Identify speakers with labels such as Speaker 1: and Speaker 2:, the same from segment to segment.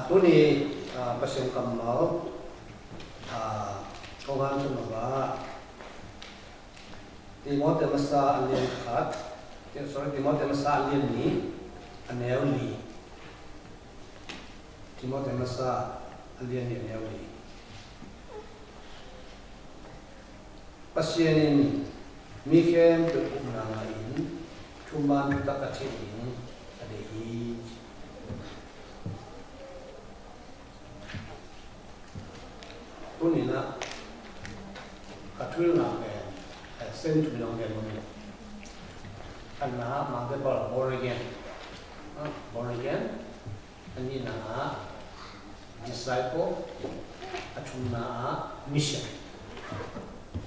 Speaker 1: ตัวนี้ประชุมกรรมเรากองงานชุมว่าที่มอเตอร์มาซาอันเลียนขาดที่มอเตอร์มาซาอันเลียนนี้อันเนวลีที่มอเตอร์มาซาอันเลียนนี้อันเนวลีปัจจัยนี้มีแค่ตัวอุณาอินทุมานตักเชิญอันเดียตัวนี้นะกระทุ่นหนักเลยเส้นทุ่นหนักเลยมันอันนั้นมันจะบอกบริเกนอันนี้นะ disciple อันทุ่นนะ mission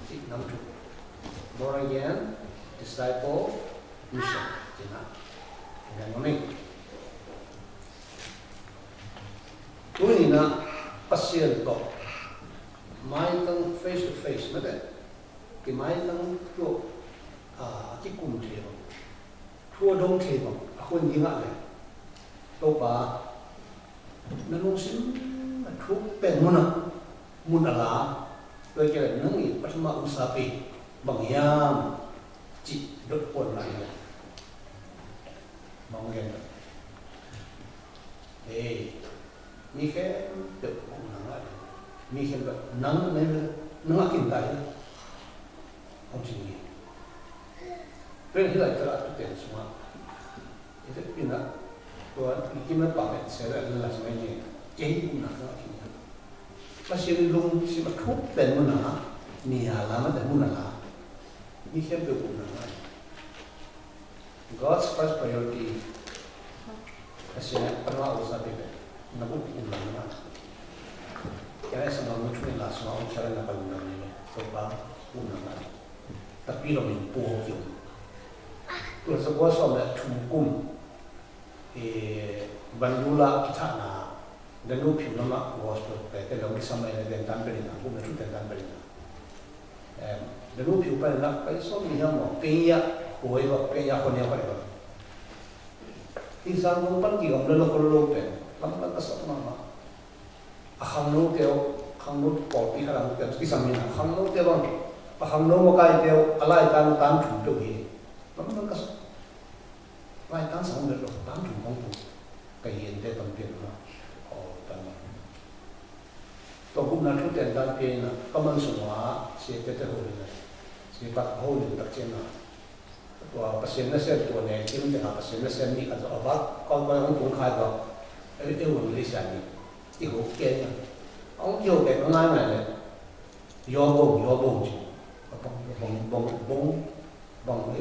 Speaker 1: ที่นำทุกบริเกน disciple mission ที่นะอย่างนี้ตัวนี้นะปัจจัยต่อไม่ต้อง face to face ไม่ได้ที่ไม่ต้องตัวที่กลุ่มเทียบทั่วดงเทียบคนยิ่งอะไรตัวป่านั่นลงสิ่งทุกเป็นมุนอะไรโดยเฉพาะนั่งอีปัจจุบันอุตสาหะบางอย่างจิตดดปนอะไรบางอย่างมีแค่เด็กคนนั้นอะไรมีแค่แบบนั่งกินได้ของจริงเป็นที่ไหนก็ได้ทุกเดือนสมมติที่เป็นนะตัวที่มันปรับเป็นเสร็จแล้วหลังจากนี้เจ๊งนะก็กินนะเพราะฉะนั้นลุงสิมาทุบเป็นมุนนะมีอะไรมันแต่มุนอะไรมีแค่เป็นมุนอะไร God's first priority เพราะฉะนั้นปรมาอุตสาหะเป็นนับบุญมุนอะไรKaya sa mga mutuin las mga unsara na kalunan niya, so ba una nga. Tapi lo min puho yun. Kung sa buwan sa mga tumukum, bandula kita na danupiw na makuwas po, kaya lang isama na din tamperin na, kung natutin tamperin na. Danupiw pa na, kaya sa mga mo, kaya huwag ba, kaya ko niya pa rin. Isang mong panggiwang lalakululopen, lamang kasama mga khang nô tiêu khang nô bỏ đi khang tiêu cái sầm này khang nô tiêu bằng khang nô một cái tiêu alai tan chủ tiêu gì nó cái alai tan sống được rồi tan chủ không đủ cái hiện tại tầm tiền nó tan tôi cũng nói chút tiền tan tiền là có mang sủng hóa sẽ cái hồ này sẽ bắt hồ này đặt trên nàoตัวเปอร์เซ็นต์นั่นเส้นตัวเนี่ยที่มันจะหาเปอร์เซ็นต์นั่นเส้นนี้อาจจะเอาบ้างก่อนของผมขายก็วันนี้ใช่ไหมที่หัวเกยนะông vô cái con ai này này do bông chứ bông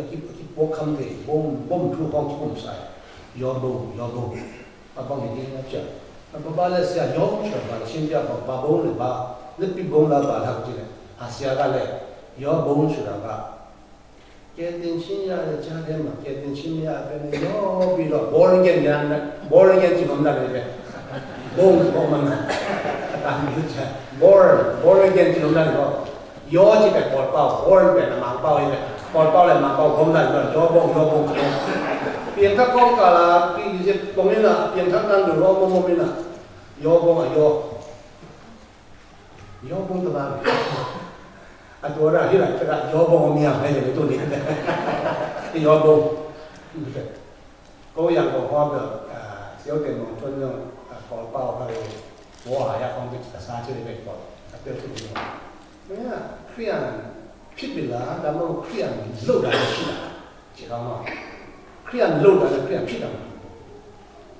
Speaker 1: cái bông không thể bông thu con chứ bông sai do bông và bông thì nó chở và ba là xe gió chở và xin cho ba bông này ba nước bị bông là ba thằng chứ này xe ra này do bông chứ là ba cái tiền xin ra là cha đem mà cái tiền xin ra bên này nó bị là bồi gen chỉ không ra này bông mà tạm biệt chứ born again chỉ lúc này thôi, gió chỉ phải bọt bao, born về là mang bao như vậy, bọt bao là mang bao không này rồi, gió bông, biển thác con cả là cái gì bông như là biển thác đang được bông như là gió bông từ bao, tôi đã hiểu là gió bông miệng hay là cái tôi đi, cái gió bông, cóอย่างของพ่อแบบเสียวเต็มของชนเรื่องบอลเป้าไปหัวหายาของวิทยาศาสตร์ช่วยไปก่อนเติมขึ้นมาเนี่ยเครียดผิดเวลาแต่เราเครียดโลดอะไรผิดอ่ะจีเขามาเครียดโลดอะไรเครียดผิดอ่ะ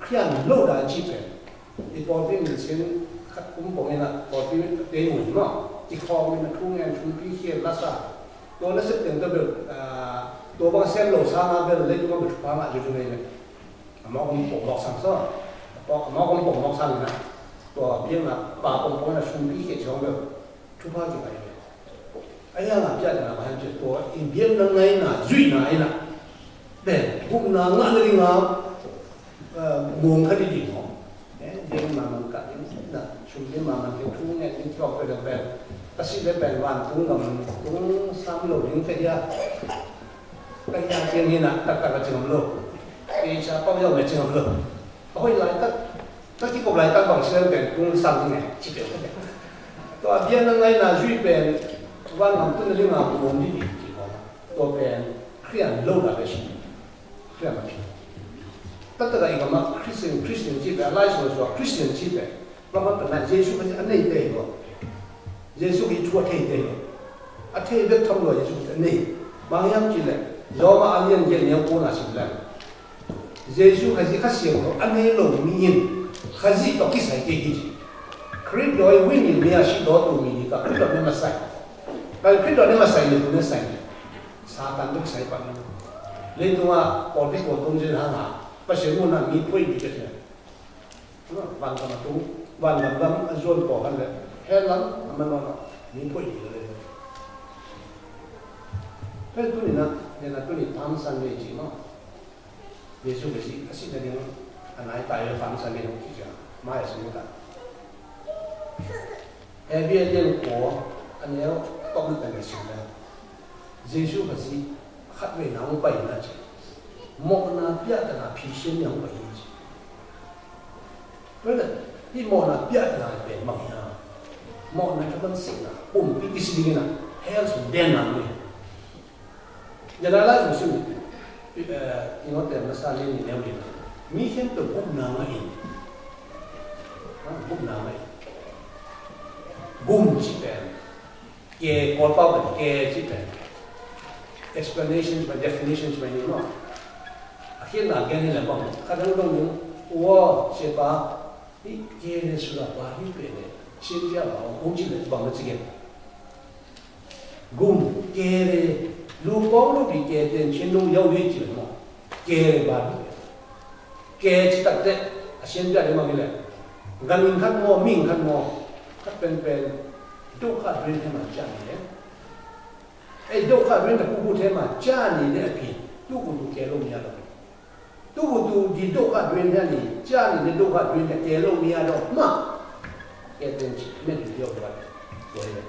Speaker 1: เครียดโลดอะไรจีเป็นอีพอที่มีเช่นขัดคุ้มผมเองนะพอที่เดินหนุนเนาะอีคอมันทุ่งเงินทุ่งพี่เขียนรักษาตัวนั้นเสร็จเต็มตัวแบบตัวบางเส้นโลซ่ามาเป็นเล็กมันเป็นความอยู่ตรงนี้เลยหมอผมบอกสั่งซ้อพอหมอผมบอกสั่งนะตัวเบี้ยนะป่าผมนะชุ่มพี่เขียนช่องแบบทุกภาคอยู่ไหนไอ้ยังอ่ะพี่อาจารย์มาให้เจอตัวอีเบี้ยนั่งไงนะจุยไหนนะแต่พวกนางนั่นเลยนะมงคดีดีของเนี่ยเบี้ยมามันกัดนี่นะชุ่มเบี้ยมามันเป็นทุ่งเนี่ยที่ชอบไปเดินแบบก็สิได้เป็นวันทุ่งกับมันทุ่งซ้ำโลดยิ่งเฟียไปยาเจียงนี่นะตักกระเจียงโลกเอชาป้องยองเจียงโลกเอาไว้หลายตัก tất cái cục lại các bằng sơn biển cũng sang này chỉ được cái nàyตัวเบียนนั่งไงนะช่วยเป็นว่างำต้นเรื่องงานมุมที่ดีที่พอตัวเป็นเครียดโลดอะไรสิเครียดมาผิดตั้งแต่อีกมาคริสเตียนจีบอะไรส่วนคริสเตียนจีบว่ามันเป็นอะไรเยซูเป็นอันไหนเดียวเยซูเป็นทั่วเทศเดียวอันเทศเด็กทำเลยเยซูเป็นอันนี้บางอย่างจีเลยยอมอันยังเย็นยังกูน่าสิบเลยเยซูเขาจะข้าเสียงเขาอันนี้ลงมีเงินเขาจะต้องคิดใส่เกี่ยคริสต์โดยวิญญาณมีอาชีพตัวมีนี่ก็คริสต์เนี่ยมาใส่แต่คริสต์เนี่ยมาใส่เนี่ยคุณเนี่ยใส่ซาตานต้องใส่ปันนั้นเลยตัวปอดที่ปวดตรงนี้นะฮะภาษาโบราณมีพูดอยู่ที่นี่วันกันมาตุ้งวันกันแล้วจวนปอกันเลยแค่นั้นมันว่ามีพูดอยู่เลยเฮ้ยตัวนี้นะเนี่ยนะตัวนี้ทำสัญญาจริงมั้งเยซูไปสิอาศัยเนี่ยอันไหนตายแล้วทำสัญญาที่จะไม่สมกันเอเบียเลี้ยงหัวอันนี้ต้องเป็นสิ่งนั้นเยซูภาษีขัดเวน้ำไปนั่นใช่มองน้ำเปียกน้ำพิเศษยังไปยิ่งเพราะฉะนั้นที่มองน้ำเปียกน้ำเป็นบางอย่างมองน้ำจะเป็นสิ่งนั้นปุ่มพิกิสิดีนะเฮลส์เด่นน้ำเลยอย่างไรก็สิ่งที่เราเต็มมาสร้างเรื่องนี้แล้วเนี่ยมีเห็นตัวปุ่มน้ำเองปุ่มน้ำเองboom ที่เป็นแกกอดเป้าเป็นแกที่เป็น explanations เป็น definitions เป็นนี่มั้งเห็นหน้าแกนี่แหละบ้างข้าจะรู้นึงว่าเชื่อป่ะนี่แกเนี่ยสุดาบ้าที่เป็นเนี่ยเชื่อที่ว่าคงจะเป็นบ้างนะสิแก boom แกเนี่ยลูกป้องลูกที่แกเป็นเช่นลูกยาวเยอะจริงมั้งแกเนี่ยบ้าแกที่ตัดเด็กเช่นเดียวกันมั้งเลยกันมิงขันมอมิงขันมอก็เป็นดูขาดเรื่องที่มาจ้าเนี่ยไอ้ดูขาดเรื่องที่กูพูดที่มาจ้านี่เนี่ยพี่ดูกูดูแกลงมีอะไรดูกูดูดีดูขาดเรื่องที่จ้านี่เนี่ยดูขาดเรื่องที่แกลงมีอะไรมาแกเป็นไม่ดูเดียวกันสวยเลย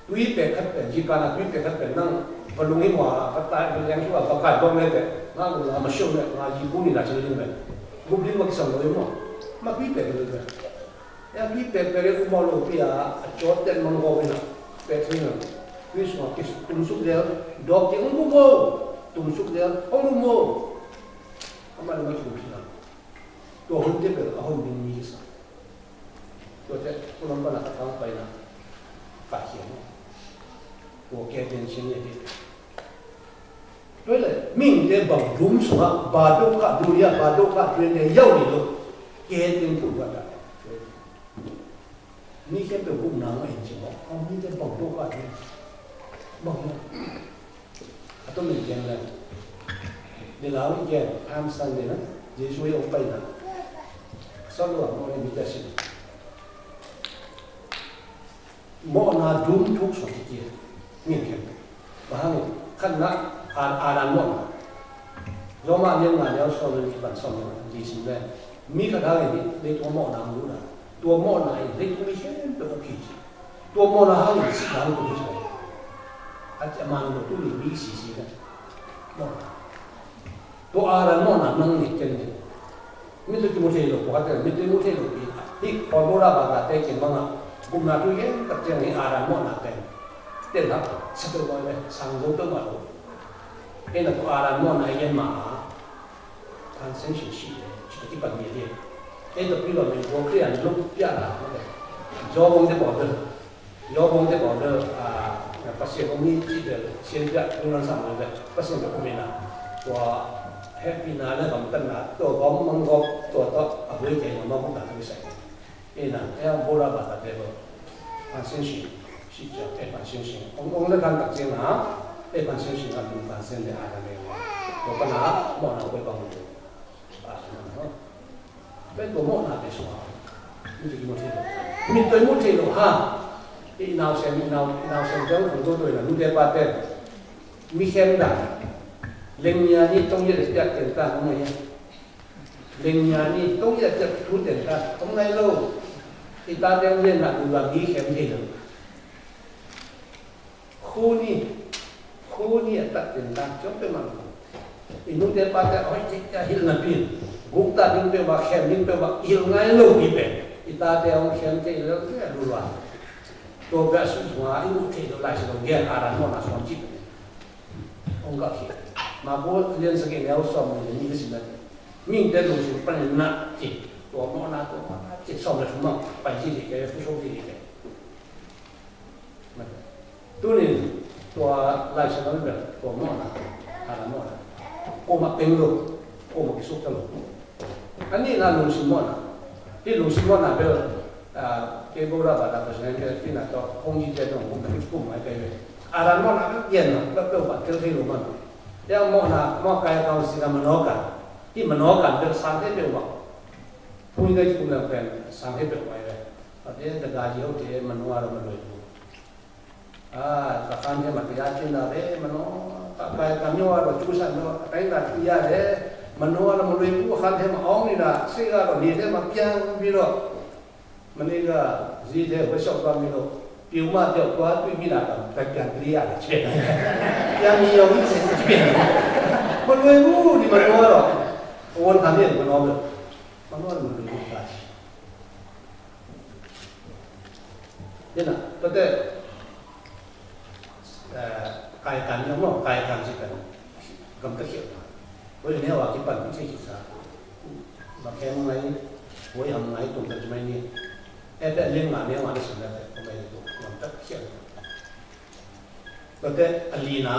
Speaker 1: ดูอีเป็ดขัดเป็นจีการดูอีเป็ดขัดเป็นนั่งพลุงหิมะพัดตายเป็นยังชั่วประกาศบ้างเลยแต่นั่งมาชมเนี่ยมาจีบุญนี่น่าจะเรื่องแบบบุญนี่มันสั่งเลยมั้งมาอีเป็ดเลยyang di pepere umalo pia chot den mango ina petrina wis ma kis tumsuk dia dog ti umumo tumsuk dia umumo amal ma tumsina to honte per ahon bin ni sa to te kulam bana ka pa ina fa hian to ke den chen ye đối là mình để bằng đúng số ba đô cả đô ya ba đô cả chuyện này giàu đi luôn ke den tu waนี่แค่เป็นผู้นำเองใช่ไหมเขาไม่ได้บอกตัวกันบอกนะต้องมีอย่างไรเดี๋ยวเราแยกทำสัญญาเยซูยกไปนะสรุปว่ามันมีแต่สิ่งมอนาดุมทุกส่วนที่นี่แค่บ้างขั้นนั้นอารันมอนะเรามาเรียนมาแล้วสอนเรื่องที่บ้านสอนดีสิ่งแรกมีกระดาษนี่ในตัวมอนารู้นะตัวมอนาเล็กไม่ใช่เป็นโอเคตัวมอนาเขาสิ่งนั้นก็ไม่ใช่อาจจะมันก็ตัวนี้มีสิ่งนั้นมอนาตัวอารันมอนานั่งนี่กันเนี่ยไม่ต้องมุเทโลปกติไม่ต้องมุเทโลปีที่พอโบราณบางแต่เก่งบ้างอ่ะกุมนาตัวเองกับเจ้านี่อารันมอนาเป็นเด่นครับสักตัวเลยสังโยตัวมาลูเอ็นตัวอารันมอนาเย็นมาทางเส้นสิ่งสิ่งที่ปัญญาเนี่ยเอ็นตัวพี่เราเป็นพวกเรียนลูกยาละยอมงจะบอกเด้อยอมงจะบอกเด้อภาษาของนี่ที่เด้อเสียงจะตรงนั้นสั่งเลยภาษาของผมนะตัวแฮปปี้นาเนี่ยผมตั้งนะตัวผมมันก็ตัวต่อเอาไว้ใจมันก็ต้องไม่ใส่เอ็นนะเอ็นโบราณบาทเด้อภาษาสิ่งสิ่งจะเป็นภาษาสิ่งองค์ในการตัดสินนะเป็นภาษาสิ่งการดูภาษาเนี่ยอะไรเนี่ยตัวปัญหามองเอาไปบ้างดูเป็นตัวมอนาเป็นส่วนนี่คือมุเทโลมีตัวมุเทโลฮะที่นาวเซมเจ้าของตัวนะลูกเด็กป้าเต้มีเข้มด่างเลี้ยงยานี่ต้องยึดจัดเต็มตาทำไงเลี้ยงยานี่ต้องยึดจัดทุนเต็มตาทำไงลูกที่ตาเลี้ยงเล่นหนักดูว่ามีเข้มที่หนึ่งคู่นี่ตัดเต็มตาจนเป็นมันอีนุ่งเด็กป้าเต้โอ้ยจะหิลนับปีน bụng ta đứng bên mà khen đứng bên mà yêu ngay lâu đi về ta theo khen cái đó cái luôn rồi tôi bé xuống hóa yêu thế đó lại sẽ nghe ra nó là son chip ông gặp gì mà bố liên sự kiện nhau xong rồi như thế gì đấy mình để luôn xuống phần nặng thì tôi nó chỉ xong là chúng mà phải gì cái phụ số gì cái tôi này tôi lại sẽ nói về tôi nó là cô mặc bên luôn cô mặc cái số cái luôn anh ấy là luôn xin món cái luôn xin món là bây giờ cái bố ra bảo là cái nào cho không như thế nào cũng phải cùng mấy cái là món là cái tiền nó đâu phải cái thế luôn mà nhưng món là món cái tao xin là nó cảที่มันนอกกันเป็นสารที่เปลี่ยนว่าพูดได้ที่คุณเป็นสารที่เปลี่ยนไปเลยตอนนี้แต่การเยี่ยวที่มันว่าเรามันเลยสักครั้งที่มันพิจารณาเลยมันนอกไปการเยี่ยวเราจูสันเราไปนั่งพิจารณาเลยมันว่าเรามันเลยผู้ขันที่มันอ้องนี่นะสิ่งเราดีที่มันเพียงพี่เรามันนี่ก็จีเดียวไปชอบความพี่เราผิวมาเดียวตัวตุ้ยมีหน้ากันแต่การพิจารณาเช่นยังมีอยู่ที่เปลี่ยนมันเลยผู้ที่มันว่าเราวันทำเนี่ยมันน้องเลยมันว่ามันเป็นคนตายเนี่ยนะแต่กายการยังว่ากายการสิกันกำตะเขียวเพราะฉะนั้นว่าที่ปั่นไม่ใช่ศึกษามาแข่งไงหัวยังไงตรงกันจะไม่เนี่ยแต่เรื่องงานเนี่ยวันนี้สุดแล้วทำไมตัวกำตะเขียวแต่อลีนา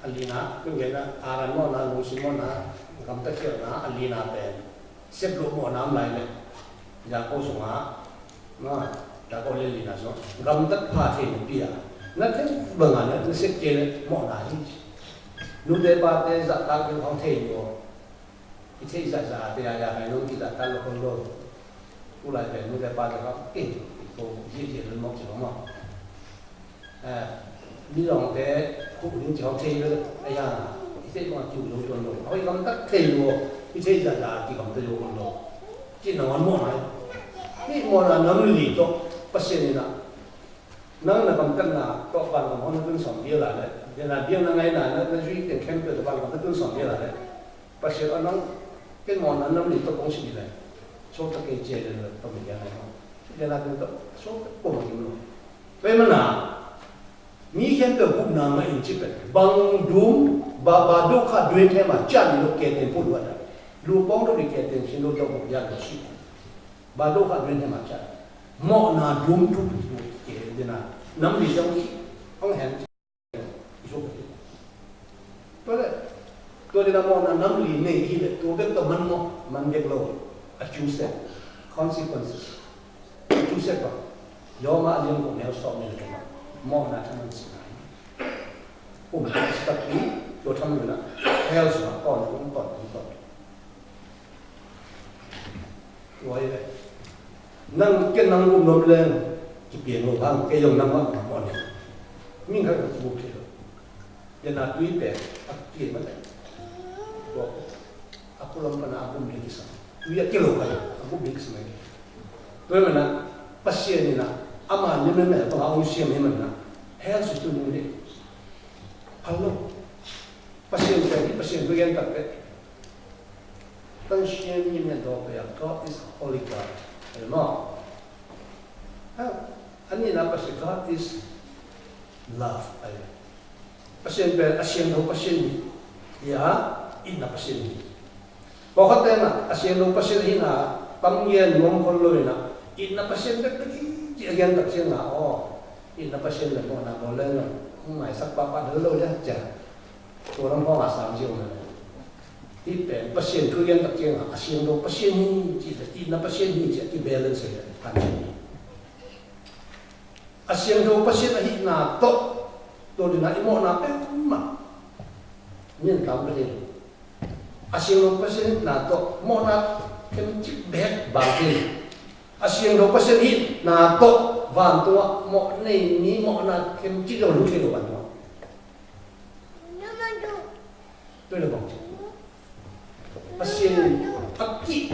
Speaker 1: ก็เห็นนะอารันมอนาลูซิมอนาcầm tất cả nó anh đi làm về xếp lúa mùa năm này này nhà cô xuống á nó đã có lên là số cầm tất cả thì một bia nó thế bằng ảnh nó xếp trên mọi này lúc đấy ba cái giặt ta cái không thể nhiều cái thế giặt thì nhà này nó chỉ giặt ta là con đồ cô lại về lúc đấy ba cái không kinh cô di chuyển lên một chỗ mà như lòng cái khu những chỗ thế nữa ai à thế mà chịu lối tuần lối, hỏi cầm tất thề luôn, cái thế là chỉ cầm tới lối tuần lối, chỉ nó ăn món này, cái món là nấm lì to, bát sen này nè, nấm là cầm tất là có bằng cầm món nó cứ sòng bia lại đấy, để là bia là ngày nào nó duy tiền kém từ bằng cầm nó cứ sòng bia lại đấy, bát sen nó cái món là nấm lì to cũng xịn này, số các cái chè này là tao mình ăn này không, để là cái số của mình luôn, vậy mà nàoมีแค่ตัวผู้นำมาอินจิเป็นบางดูมบาดูข้าด้วยแค่มาจันลูกเกตินพูดว่าลูกป้องลูกเกตินชินลูกเจ้าของยาตัวชีบาดูข้าด้วยแค่มาจันหมอนาดูมทุกลูกเกตินน้ำดีจังที่ต้องเห็นชุบตัวที่เรามองน้ำดีในที่เลยตัวเป็นตัวมันเด็กโลกจูเซ่consequences จูเซ่ก็ยอมมาเรื่องของแนวสอบนี่เลยกันมองหน้าทำมันสิ่งไหนผมสตัดนี้ตัวทำอยู่นะเฮลส์มาก่อนไว้เลยนั่งเก็บนั่งรุมล้มเล่นจะเปลี่ยนโลกบ้างแกยงนั่งว่าหมดเนี่ยมิ่งใครก็บุกเที่ยวยันนาดุยเปะอักเกียมันเลยบอกaku lom pernah aku beli kisah dia kilo kaya aku beli kisah lagi tuh mana pasien ni na ama ni mana tu aku siam ni mana health itu ni halo pasien tu yang tak pasien ni mana tu ya God is holy God no ani na pasien God is love pasien tu pasien ni ya ina pasien niบอกแต่น่ะอาเซียนลงประเทศที่น่ะตั้งเย็นรวมคนเลยน่ะอินนับประเทศก็ที่เรียนตัดเชียงน่ะอ๋ออินนับประเทศเลยพวกน่ะบอกเลยน่ะหมายสักปะเดี๋ยวเราจะตัวน้องพ่อมา3 เดือนเลยที่เป็นประเทศคือเรียนตัดเชียงน่ะอาเซียนลงประเทศนี้ที่อินนับประเทศนี้ที่เบลล์เลยกันนี้อาเซียนลงประเทศที่น่ะโตตัวนี้น่ะอีโมน่ะเป็นมาเนี่ยทำประเทศasyik lupa sih nato mau nak kencik bed bangkit asyik lupa sih nato bantua mau ni mau nak kencik lo lupa lo bantua tu lo bangkit asyik akik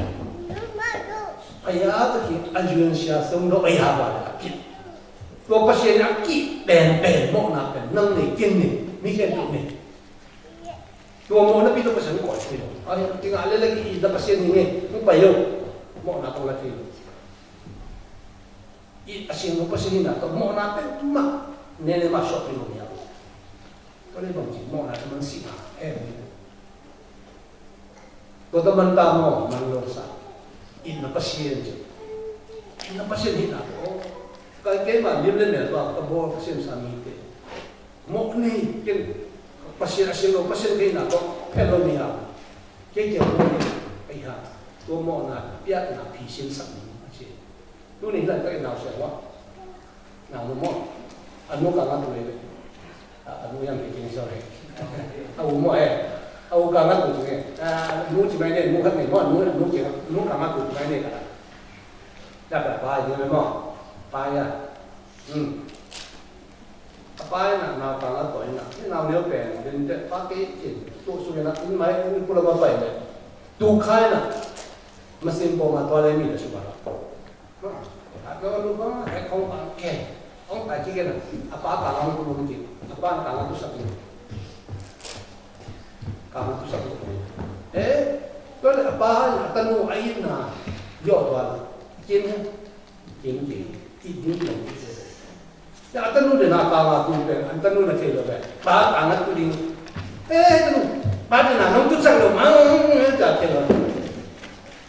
Speaker 1: ayah tu ki ajuan siasam lo ayah bala akik lupa sih akik ben mau nak ben nang ni kin ni kan tu ni tua mo na pito pasan ko ito ay tingala lagi ida pasen ni mo payo mo na tong lati I asin mo pasen na to mo na te ma nene ma shop ni niya to le bang mo na man si ma ko to man ta mo man lo sa ina pasen hina ko kay ma libre ne to to bo pasen sa mi te mo ni ken pasien kay na to pelo niya kay mo ay ha to mo na piat na pisin sa mi kasi tu ni la kay na sa wa na mo ano ka nga tuloy ano yan kay sa re au mo au ka nga tuloy nu chi mai ne mu ka ne mo nu ka nga tuloy mai ne ka dapat ba ni mo pa ya apa yang nak kalau tu nak ni nak dia pen dan dia pakai tu sudah nak ini mai ini pula apa ini tu kai nak mesin poma toilet ni dah sebab kalau lupa kau pakai orang tak cakap apa kalau tu mungkin apa kalau tu sakit kalau tu sakit kalau apa tanu air na jauh tu lah jen ini ya tanu de na ka tu pe tanu na ke lo pe ba angat tu ding tanu ba de na nong tu sang lo ma ja ke lo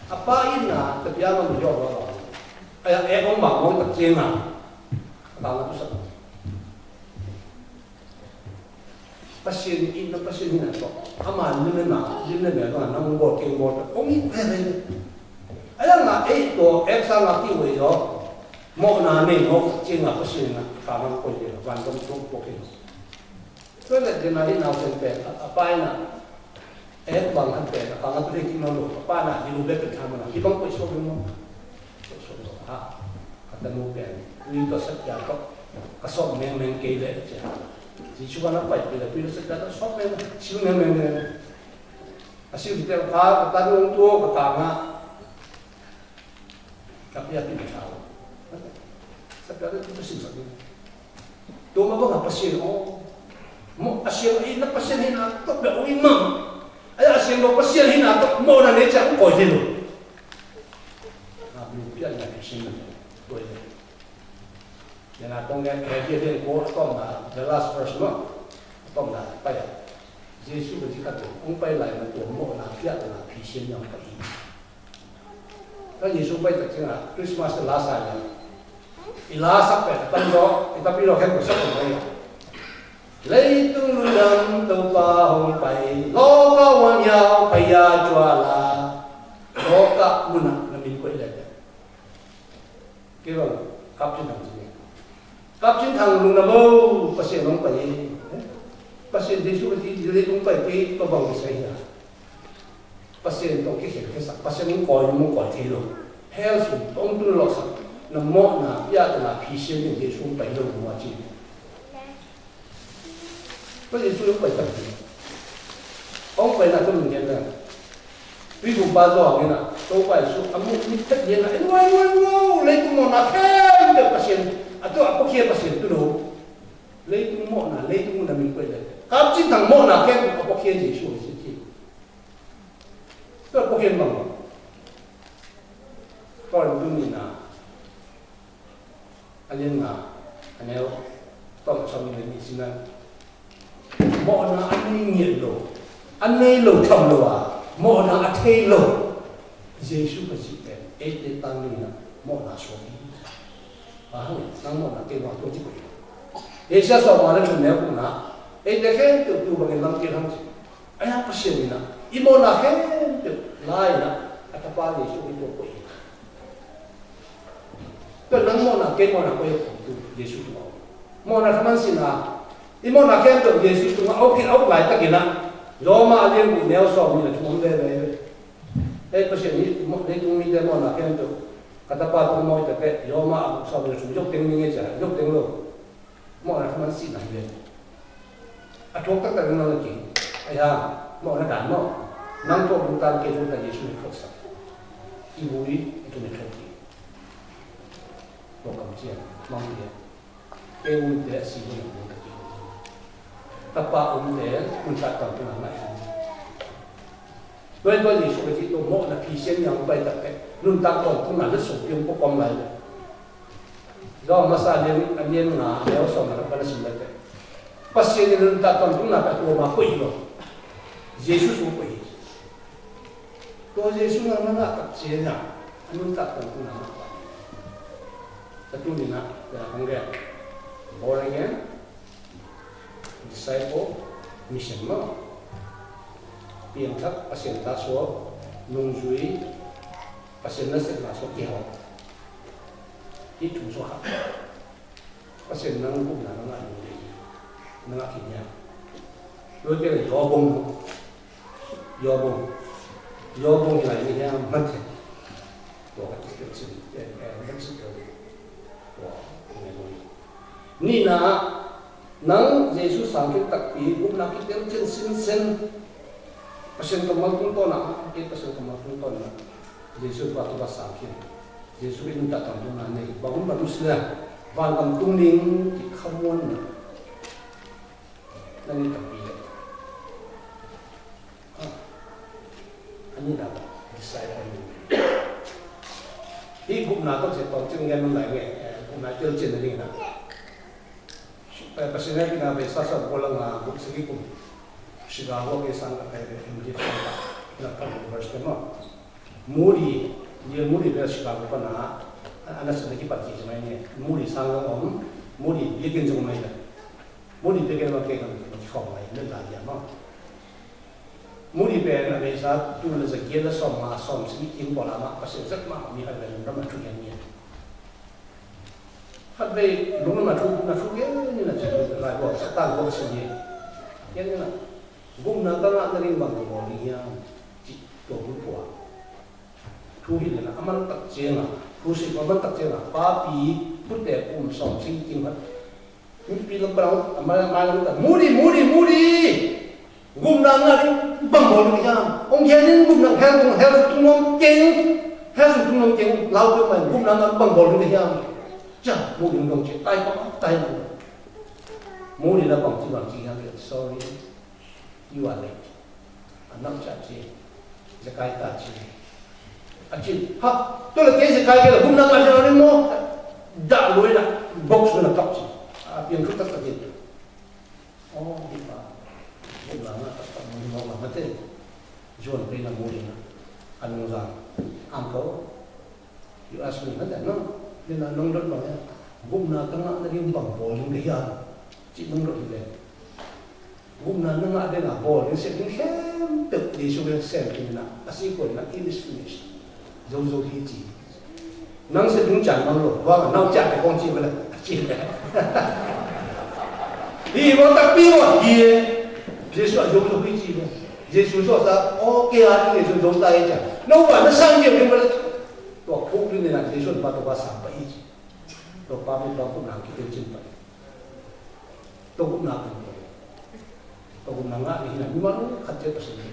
Speaker 1: apa ina te pia ma jo ba ai ong ba ong ta chen na ba na tu sang pasien ina pasien na to ama ni na nong bo ke bo ta ong i pe ai na to sa na ti we yo mo na ne mo chen na pasien na ka man ko de van dom to po ke so le de na ri na sen pe apa ina bang an pe ka nga tu ki no lo apa na di lu be pe tha na ki bang ko so mo so ha ka ta no pe ni to sa ya ko ka so men ke le cha si chu na pa pe le pi sa ka so men si men asi di te ka ta no to ka ta nga ka pi ati ni sa sekarang itu pasien sakit. Tuh mau apa pasien? Oh, mau pasien ini pasien ini atau ber imam. Ayah pasien mau pasien ini atau mau nak necak kau itu. Nah, belum biar nak pasien itu. Kau itu. Jangan tunggu dia kau na the last verse no. Kau na payah. Yesus bercakap tu, umpai lain tu mau nak biar nak pasien yang baik. Kalau Yesus baik tak cakap Christmas last time. Ilasak pe tanro itapi lo khen ko sa ko mai lấy tung lăng tàu pa hong pai lo ka wan yao pai ya chua la lo ka muna na min ko ile ke ba kap chin thang lung na mo pasien long pai pasien desu ti le tung pai ke to bang sai ya pasien to ke ke sa pasien ko mo ko thi lo health tong tu lo sa na mo na ya na pi xian ni de su bai lo mo ji ko ye su yo bai ta ong bai na to min de wi bu ba zo ni na to bai su amu ni ta ye na wo le tu mo na ke de pasien ato apo ke pasien tu lo le tu mo na min ko de ka chin thang mo na ke apo ke ji su ji ji to apo ke ma ko tu ni na alin na anel tom som ni sinan mo na ani ni lo ani lo tham lo mo na athei lo Jesu ka chi pe te tang ni na mo na so ni ba ho nang mo na ke wa to chi ko Yesu so ma na ne ku na te khen tu ba ke lam ke lam chi aya pa shi ni na I mo na khen tu lai na atapa Yesu ni to koก็นั่งมอนะเก็บมอนะก็ยังดูเยซูตัวมอนะทำมันสินะอีมอนะแค่ตัวเยซูตัวเอาคิดเอาหลายตะกินนะโยมาเรียนกูแนวสอบนี่แหละทุ่มเทเลยก็เช่นนี้เด็กมีแต่มอนะแค่ตัวกัตปาตัวมอแต่แค่โยมาสอบเลยยกเต็งนี่ไงจ้ะยกเต็งโลมอนะทำมันสินะเรียนอ่ะทุกตั้งแต่เรื่องนั้นจริงไอ้ห่ามอนะด่านมอนั่งตัวบุญตานเกจุแต่เยซูไม่เข้าสักอีบุยตัวไม่เข้า我感觉忙点，给我们的习惯不得劲。他把我们的工作当成了买， Với gì số cái tổ mộ là khi xem nhau bay tập cái luôn ta còn cũng là rất sụp tiếng của con lại do mà sao nên anh em ngả nếu xong là nó xin lại bác sĩ nên luôn ta còn cũng là cái tổ mà quỷ rồi Giêsu số quỷ tôi Giêsu là nó ngã tập chế nhá anh luôn ta còn cũng là ta tu đi nè là không nghe born again disciple mission mà piang thak pasien ta so nung zui pasien na set na so ki ho ki tu so ha pasien nang ku na na ni na ki nya lo ke le yo bong la ni ya mat to ka ti ti mak si to ni na nang Yesus sangkit tak pi gum na ki ter chen sin sen pasien kamal kung to na kita pasien kamal kung to na Yesus waktu pasangkin Yesus itu tak tahu na nei bangun baguslah ban kam kuning ki khamon na nani tapi ani dah decide ani hi gum na to se to ching gan lai nge gum na tel chen ni na pasien ni na be sa sa bolang na gum sigi kum Chicago के संग पहले इंडिया का लखनऊ यूनिवर्सिटी में मूडी पे शिकागो पर ना अनसन की पत्ती जो मैंने मूडी संग हम मूडी बेगिन जो मैंने मूडी बेगिन में क्या करना दिखाओ मैं नहीं लाया ना मूडी पे ना वैसा तू ना जो गेल सोम से इन बोला ना पसे जब माँ मी हर वेल रम चुके नहीं हर वे लोग ना चुके नहीं ना चुके लाइक वो सत्ता वो से ये ना gum na tala na rin bang ko niya to ko thu hi na aman tak chenga thu si aman tak chenga pa pi putte som sing king hat pi lang brau amal malang ta muri gum na nga rin bang ko niya ong yen gum na hel tung nom keng lau ko man gum na nga bang ko niya cha muri ngong che tai muri na bang chi ha sorry you are late. Anam chachi, zakai tachi. Achi, ha, tu le kesi kai ke gum na ka jana ni mo, da loi na box na kapchi. Piang tu tak tak itu. Oh, ipa. Gum na tak tak mo ma mate. John pe na mo na. Anu za. Uncle, you ask me that no. Dia na nong dot ba ya. Gum na tanga na rim bang bo ni ya. Chi nong dot ni. Gum na nga de na bol ni se king hem te di su ge sem kin na asi ko na in is finished zo hi ji nang se dung chan nang lo wa nang cha de kong chi ba la chi de hi mo ta pi mo hi Jesu zo hi ji ba Jesu so sa o ke a ni so dong ta ye cha no wa na sang ye ba to ko ni na Jesu ba to ba sa ba hi ji to pa mi ba ko na ki te chin ba to ko na tôi nang ngã thì là như vậy khát chết bớt đi,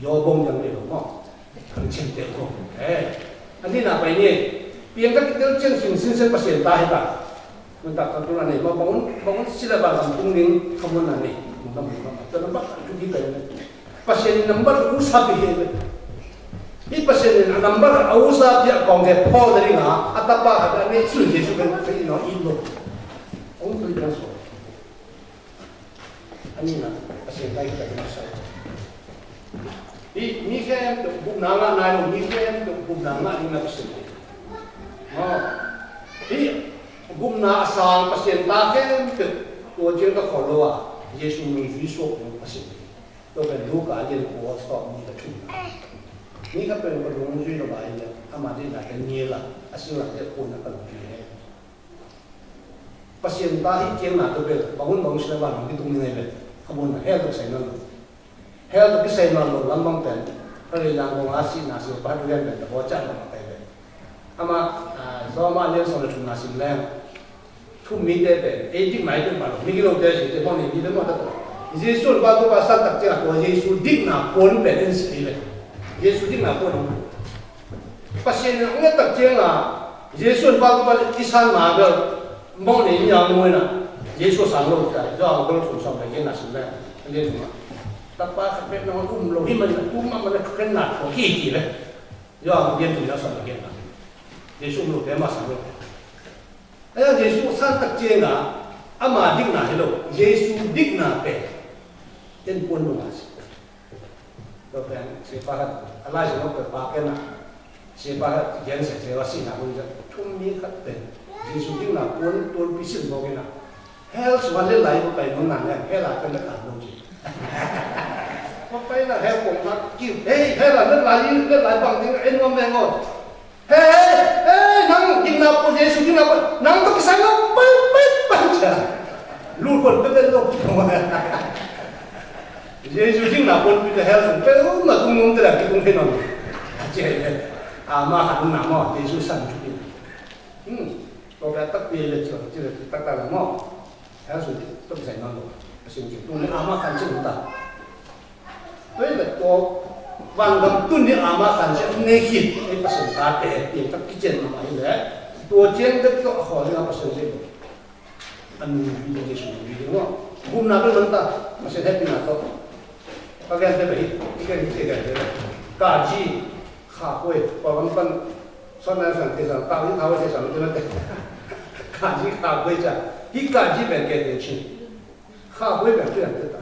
Speaker 1: do bông chẳng để đúng không? Thằng chân tiền không? Anh đi nào vậy nhỉ? Biên các cái chân sinh bớt hiện tại cả, mình đặt cái này mà bông chỉ là bạn làm công nhân không muốn làm này, mình làm cho nó bắt cái gì đấy, bớt hiện number cũng sắp bị hết, ít bớt hiện number cũng sắp bị còn cái phô đấy ngã, atap ba cái này suy nghĩ suy nghĩ nó ít luôn, ông tôi đang nói ani na kasi tayo kita sa ni kaya bug na nga na ni kaya bug na nga ni na kasi bug na asang pasien ta kaya to jen ka kholo a Yesu ni viso ko kasi to ben luka jen ko stop ni ka chu ni ka pero ko long ji no ba ya ama din na kan ni la asila ke ko na ka ni pasien ta hi jen na to be bangun sila ba ni tung ni ne kamu nak help saya nol, help kita nol lambang pen, kalau yang kau ngasih nasi baru yang pen, bocah nama pen. Ama zaman ni soal tu nasi lem, tu mide pen, edik mai tu baru, mikir orang dia sih, orang ni dia mana tu. Yesus baru pasal tak cakap, Yesus dik nak pun pen sendiri, Yesus dik nak pun. Pasien orang tak cakap, Yesus baru pasal kisah naga, mau ni yang mana. Yesus sanggup tak? Jauh kalau susah lagi nasi lem, ini cuma. Tapa sampai nong lohi mana mana kena koki le. Ya dia tu sama dia lah. Yesus lu dia masuk lu. Yesus sangat jenga, ama digna hello. Yesus digna pe. Ten pun mas. Bukan siapa Allah jangan berpakai na. Siapa yang saya sih nak pun cumi kat ten. Yesus digna pun bisa mungkin na. Hell semua lai bukan nungan ya. Hell akan dekat nungi. Papai na hell pun nak kêu. Hell lai bang dengan enom mengot. Nang digna pun Yesus digna pun. Nang tu kisah nak baca. Lu pun betul lu. Yesus digna pun kita hell pun. Pero nak ngomong terang kita mungkin orang. Jadi, ama kan nama Yesus sanjung. Kalau tak pilih je, tak nama. Hell sudah tu bisa nama. Pasal itu ni ama kan cinta. Tapi betul. Wanggam tu ni ama kan je nekit. Pasal tak yang tak kijen nama ini. Dua jen tu hal yang pasal itu. Anu ini Yesus ini. Guna berlentah. Pasal happy nak tu. Bagian terbaik, tiga gaji, kawe, orang kan, soalnya sangat tahu saya sama dengan gaji kawe je, gaji berapa dia kawe berapa yang kita,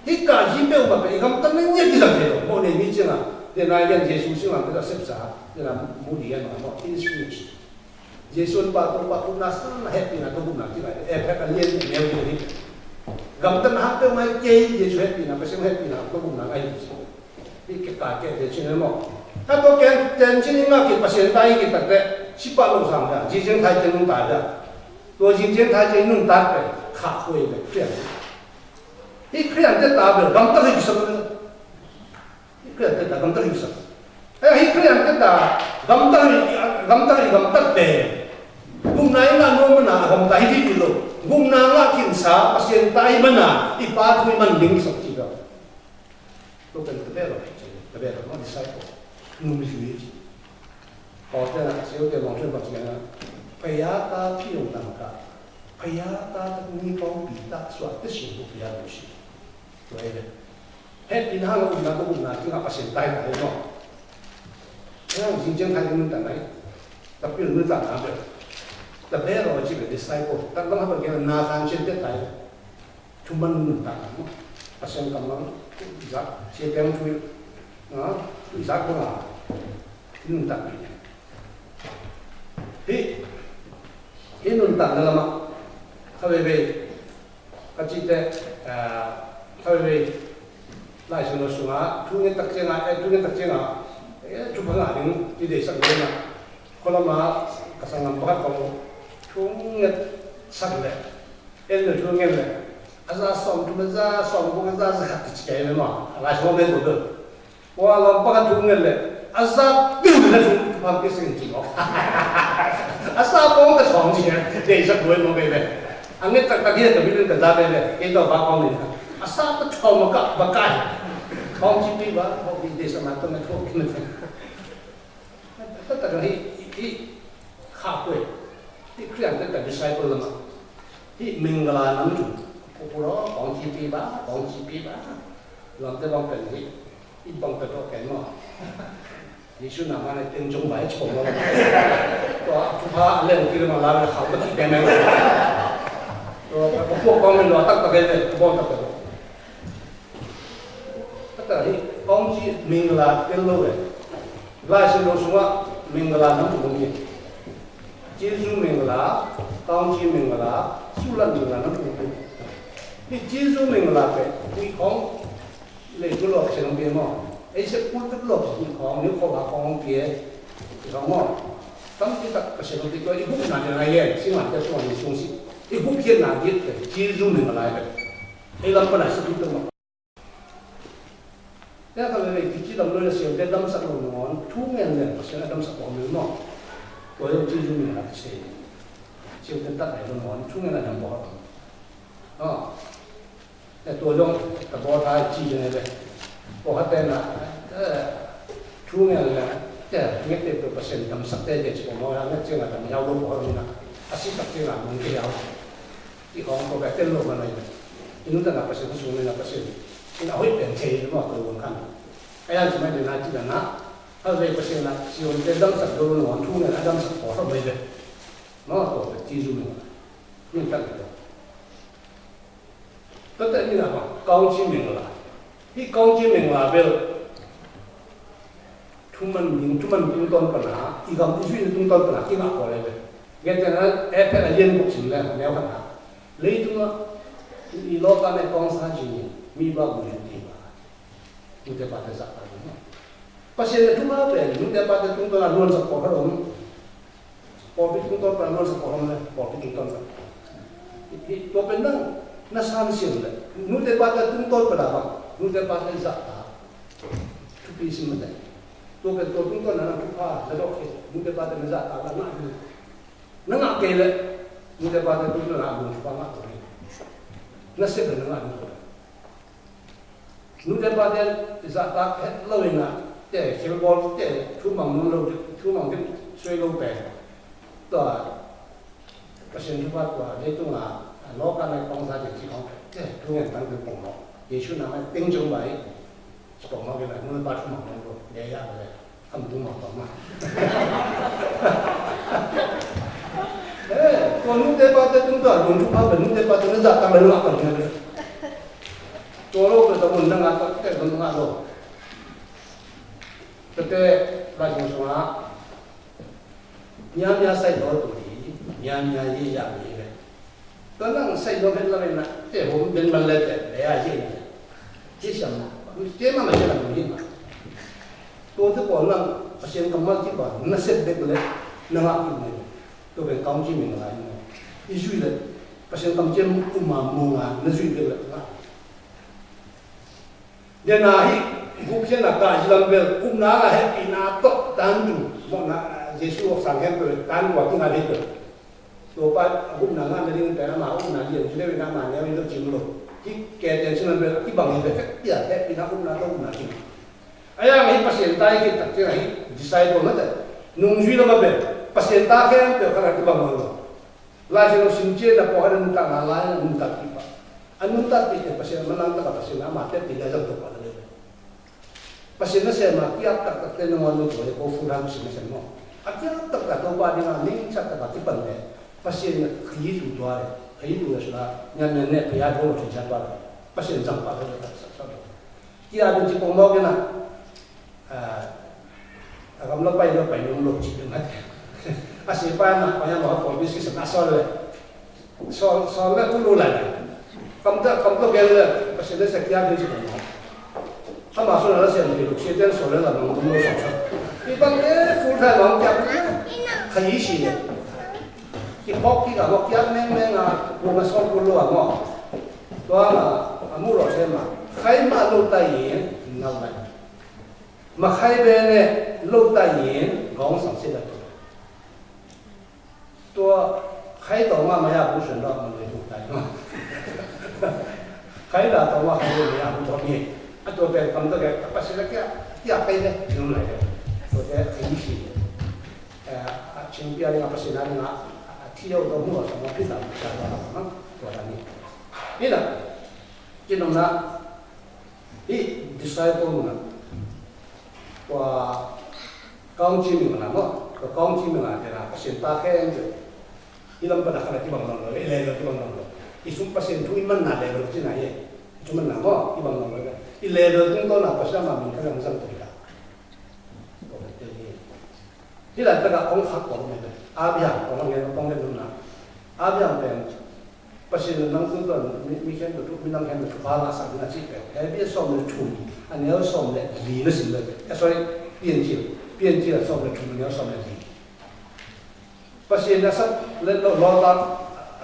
Speaker 1: gaji berapa kamu kan ni kita tu, mau ni macam mana, dia nak Yesus sih orang kita sebisa, dia nak mulia nama, Yesus, Yesus batu nasa, happy nak tu guna kita, kan dia ni. Gamtan hampir mai kei Yesus happy na, pasal happy na, kau guna ai. Ikut kakek dia cina mo. Kalau kan cina mak kita pasal tai kita te, siapa lu sama, jijeng tai jenung tak ada, dua jijeng tai jenung tak ada, kah kue le, kian. Kian dia tak ada, gamtan lagi sama. Kian dia tak gamtan lagi sama. Kian dia tak gamtan te. Guna ina no mana gamtan hidup dulu. Gumna nga kinsa pasien tayo mana ipatuloy man ding sa tiga. Bukan tabelo mo disciple numiswit. Kaya na kasi yung demong siya bagian payata piyong tangka. Payata ni kong bita suwate siya piyado siya. Tuwede. Pinahalo ko na tinga pasien tayo mo. Kaya ang sinjeng tayo nung tanay. Tapi nung tanay. Tabero aja be disciple. Tak lama bagian nakan cinta tayo. Cuma nuntak, pasien kamang, izak, siapa yang cuy, izak pula, nuntak ini. Nuntak dalam KBB, kacite, KBB, lai sana sunga, tunge tak cenga, cuba ngaring di desa mana. Kalau mah kasangam bakat kalau tunget sakle, tunget le, asal bukan zakat cikai memang, alas momen betul. Walau bakat tunget le, asal tunget hampir sengkilo. Asal pun kesong cikai, desa dua momen le. Angin tak dia tapi dia kerja le, itu bakal ni. Asal pecah bakai, kong cipi bah, kong di desa mata nak kong kena. Tak ada halfway. Kalian kan disciple lama. Menggala namju. Pura bangki piba. Lantai bang pergi. Bang pergi kena. Yesus nama ni tenjung baik cuma. Tu apa lem kiri malam hal betul kena. Tu apa komen lu atak tak ada, bon tak ada. Tetapi bangki menggala telu eh. Glas lu semua menggala namju mungkin. Jesu mengala, tangji mengala, sulan mengala nampu. Di Jesu mengala pe, di kong le gulok senang bemo. Ese putut lok di kong ni kong akong pie, di kong mo. Tam kita kesenang di kong ibu nanti raya, singan kita semua di sungsi. Ibu pie nanti pe, Jesu mengala pe. Elam pernah sebut tu. Ya kalau le kiki dalam lo siapa dalam satu orang, tungan le, pasal dalam satu orang mo. Kalau Yesus mengalah saya, saya tetap ada orang cuma ada nampak. Itu orang terbawa tay ciri ni, bawa tena, cuma ada, ngerti berpasien dalam sakit je, semua orang ngerti ada yang lalu orang ni, asyik tak kira mungkin yang, ini orang kau betul lo mana ini, ini tak pasien semua ni pasien, ina hoi pen che no ko won kan aya chuma de na chi da na ha ve pa se na si on te dang sak do no thu ne adam sak ko ho de no ko chi zu no ni ta de to ta ni na ba cao chi ming la hi cao chi ming la be thu man tung ton pa na i gam i tung ton pa na ki ma ko le be ge te na e pe la yen bu chin le ne ka na le tu na i lo ka ne kong sa ji mi ba bu len ti ba nu te pa te sa pa no pa se ne tu ma pe nu te pa te tung ton la lon sa ko ka rom po bi tung ton pa lon sa ko rom le po bi tung ton pa i to pe na san sim le nu te pa te tung ton pa la ba nu te pa te sa ta tu pi sim le to pe to tung ton na tu pa la do ke nu te pa te na sa ta la na nga ke le nu te pa te tung ton na bu pa ma to na se be na nga nu te pa te za ta ke lo ina te ke bol te thu mang nu lo thu mang ke sui lo pe to pa sen tu pa to le tu nga lo ka na kong sa ji chi kong te thu ngen tang ke pong lo ye shu na ma ping jong bai pong lo ke la nu pa thu mang lo ye ya le am tu ma pa ma ko nu te pa te tung to lu pa ba nu te pa te na za ta ma lo ka ni to lo ko to mun na nga ta ke ko nga lo te ba jong so na nya sai do tu ni nya ye ya ni le to na sai do he la na te ho ben ma le te le ya ye ni ji xiang ma te ma ma ye la ni ma to te ko na a xian kam ma ji ba na se de le na nga ki ni to be kaung ji ming la ni i ju le a xian kam jem u ma mo nga na ju de le na de na hi bu xian na ka ji lam be na la he ina to tan du mo na Yesus sang hen pe tan wa ki na de to pa na nga na ring pe na ma na yen ji le na ma ne wi lo ji lo ki ke te chen be ki bang he pe ya he ina na to na ki aya ngai pasien tai ki tak ti ngai decide ko na de nung ji lo ma be pasien ta ke pe ka ra ki bang lo la ji lo sin che da po ha nun ta na la nun ta ki pa anun ta ti ke pasien ma nang ta ka pasien ma te ti ga jang to pa le pasien na se ma ki ak tak te no lo to ko fu ram sin se mo akia tak ka to pa ni na ning chat ta ti pan le pasien khi ju to re ai lu es la nya ne ne pe ya ko lo ti chat wa pasien jang pa le ta sa ki a ji ko mo ke na agam lo pai nung lo chi na a si pa na pa ya mo ko bis ki sa so le so le ku lu la kam to ke le pasien se ki a ji ko mo他马上来了，现在有些点说的了，我们都说一般的富太郎家很一些的，一包几个我家妹妹啊，我们上过路啊我，多啊木老些嘛，海马路大盐，那么，嘛海边呢路大盐，讲上些的多海岛嘛没呀不是那么的路大嘛，海岛的话还是没呀不多呢。ตัวเป็นคำตัวแกปัจจุบันแกอยากไปเนี่ยนู่นเลยตัวแกขยี้สิชิงเปียนี่ปัจจุบันนี่นะเที่ยวตัวหัวสมองพิษอะไรใช่ไหมครับตัวนี้นี่นะที่น้องนะที่ดีไซน์ตัวนั้นว่าก้าวจีมิงนะเนาะก็ก้าวจีมิงนะเนี่ยนะปัจจุบันแค่เนี่ยที่ลำบากขนาดที่บางน้องเลยเลยที่บางน้องเลยที่สุดปัจจุบันทุกมันน่าเลยที่ไหนจุมันน่ะก็ที่บางน้องเลยอีเลเดอร์ต้องน่ะภาษามามีการสั่งตัวละที่หลังจากองค์หักของมันอาบยางของเงินต้องเล่นนู่นนะอาบยางเป็นภาษานั่งตัวมีแค่ตัวมีนั่งแค่ตัวฟ้าละสักนาทีเป็นไอ้เบี้ยส่งเลยชุนอันนี้เราส่งเลยลีนั่นสิเลยไอ้ส่วนเปลี่ยนจีละส่งเลยชุนเนี่ยส่งเลยลีภาษาเนี่ยสักเล่นล้อตาม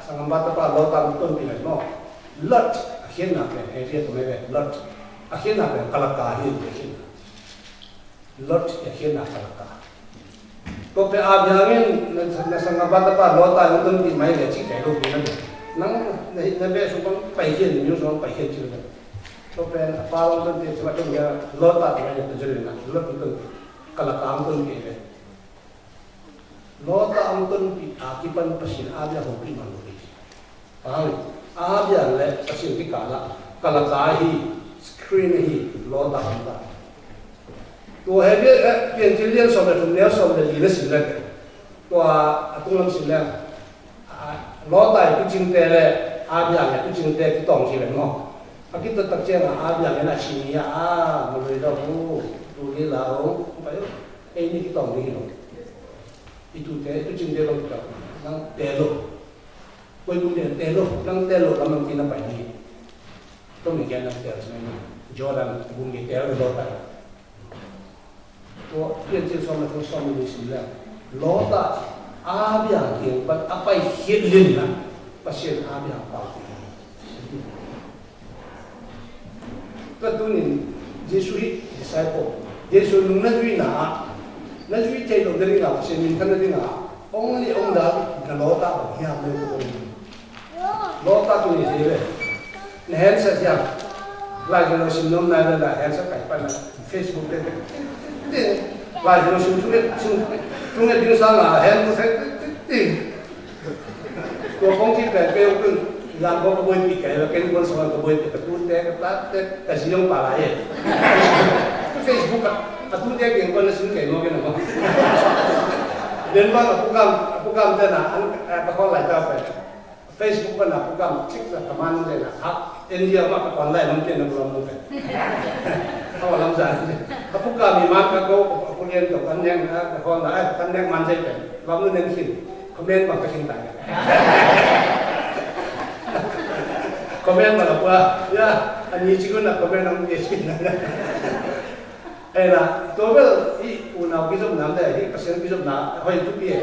Speaker 1: สังกัดบ้านตาล้อตามต้นปีเลยเนาะลัดเขียนหนักเลยไอ้เรื่องตัวนี้เป็นลัดakhirnya apa kalau kahir akhirnya lot akhirnya kalau kah kau pe abjangin nasanga bata pa lota untuk di mai le cik kalau bila nang nabe supang paihin ni supang paihin cik tu kau pe apa untuk di cuma tu dia lota tu yang terjadi na lot itu kalau kah untuk ni lota untuk di akibat pesin abjang hobi malu ni paham abjang le pesin di kalau kahir free này lo ta không ta tôi hay biết tiền chỉ liên xong rồi chúng nếu xong rồi gì nó xịn lên tôi cũng làm xịn lên lo ta cái chính tế này bây giờ cái chính tế cái tổng gì vậy không cái tôi tập chơi là bây giờ là xịn nhá một người đâu tôi đi làm phải cái này cái tổng gì rồi itu tế itu chính tế lo cái năng tế lo quay luôn đến tế lo năng tế lo làm mình tin là phải gì tôi mình nghe năng tế là gì Jordan buông cái kéo rồi lo ta tôi hiện trên xong là tôi xong mình xin là lo ta bây giờ tiền bắt phải hiện lên là bắt hiện bây giờ bảo cái tôi nhìn Giêsu disciple Giêsu nung nó duy nó duy chạy đầu đến nào xem mình thân đến nào ông đã là lo ta bảo hiểm lên của mình lo ta tôi nhìn thế này nén sẽ rằng lại cái nó xin nôm này là hẹn sẽ phải phần Facebook lên lại cái nó xin chúng cái tiếng sáng là hẹn nó sẽ tìm tôi không chỉ về kêu cưng làm có buổi bị cái là cái con số có buổi cái tuôn cái tát cái gì không phải là Facebook cái tuôn cái con nó xin cái nó cái nào đến bao là program thế nào anh có lại cho phải Facebook là program check là command này là India mà còn lại nông tiền nó làm được không làm gì các program mình mang các cô liên tục anh em còn lại anh em mang dây cái làm nó nên xin comment bằng cái hình ảnh comment mà là qua anh như chỉ có là comment không gì xin hay là tôi biết u nào cái giống nám đây cái cái giống nám hơi chút bia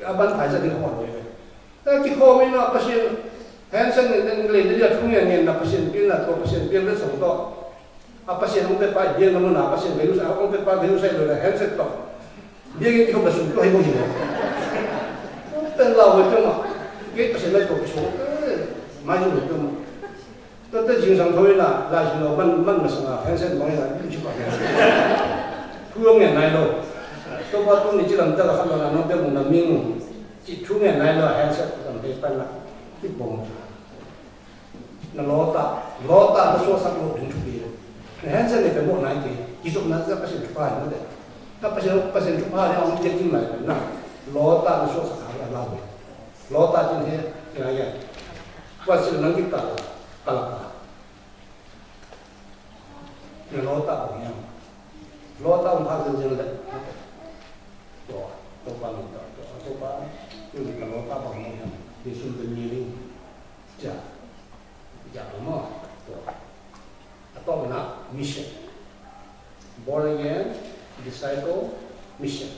Speaker 1: cái ban phải ra đi hỏi rồi cái khó với nó cái gì hẹn sinh lên lên đi không nhận là cái gì biết là tôi cái gì biết rất sống to cái gì không biết phải biết nó nào cái gì biết sao không biết phải biết sao rồi là hẹn sinh to biết cái không là sống to hay không gì nữa tên lâu rồi chứ mà cái gì này tôi sống mai rồi chứ mà tôi chính sang thôi là chỉ là mình mà sang hẹn sinh nói là đi chụp ảnh thương ngày này rồi tôi bắt tôi chỉ làm cho là không là nó biết một là miếng chỉ chú ngày này là hẹn sinh làm để phải là tiếp bổng nó lo ta nó số sắc một đến chục bia hẹn sinh này phải một này thì chỉ dùng nó rất là chụp ảnh nữa đấy các bác sĩ chụp ảnh ông chỉ chính lại nè lo ta nó số sắc là lao lo ta chính thế cái này bác sĩ năng kita kalah lo ta bảo nhau lo ta ông phát dân đấy tôi quan tôi quan nhưng mà lo ta bảo nhau thì xuân tình nhiều chả đúng không atau mana mission born again disciple mission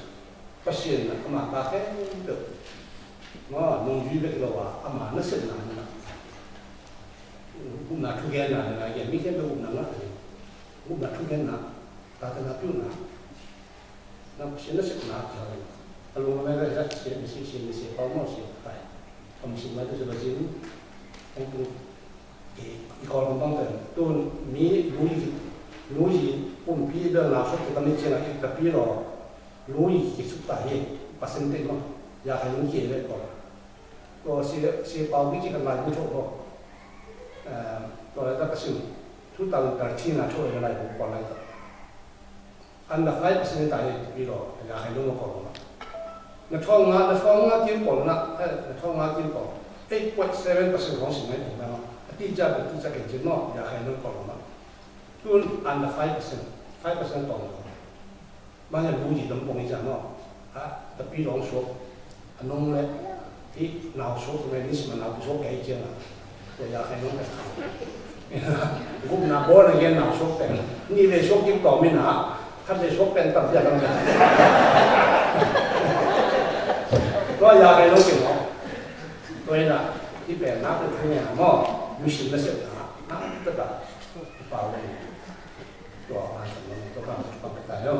Speaker 1: passion là mà ta cái được nó nông duy vậy là mà nó sinh là cũng là thu ghen là vậy mấy cái đâu cũng là thu ghen là ta tên là piu nó sinh nó sẽ là rồi kalau mana ada si palmo si phải kamu si mana tu sebab ini untuk kalau tentang tu mi lui pun pi dah langsung kita ni cina kita pi lo lui kisut tahi pasente lo ya hay những gì đấy còn si bao cái gì cần lại cũng chỗ rồi ta cái sự chúng ta cần chi là chỗ này lại cũng còn lại anh đã phải pasente tahi pi lo ya hay những cái nó phong ngã kiếm còn nó phong ngã kiếm còn 8.7% ของสิ่งนั้นนะที่จะเห็นนอกอย่าให้น้อยกว่านะตัว under 5% ต่อมันจะรู้อยู่ตรงปงอีกจังเนาะแต่พี่ลอง说น้องเลยที่เรา说ตรงนี้สิมันเรา说แก่เจ้าแต่อย่าให้น้องแบบกูน่าบ่ได้เรียนเรา说แต่นี่เลย说ยิ่งต่อไม่หนาถ้าจะ说เป็นตัดอย่างนั้นก็อย่าให้น้องเก่งเนาะตัวนี้นะที่แปลงน้ำเป็นทุกอย่างมั่งมีสิ่งละเสียน้ำตะกะเปล่าเลยตัวมาสำนักตัวข้ามตัวไปได้เนาะ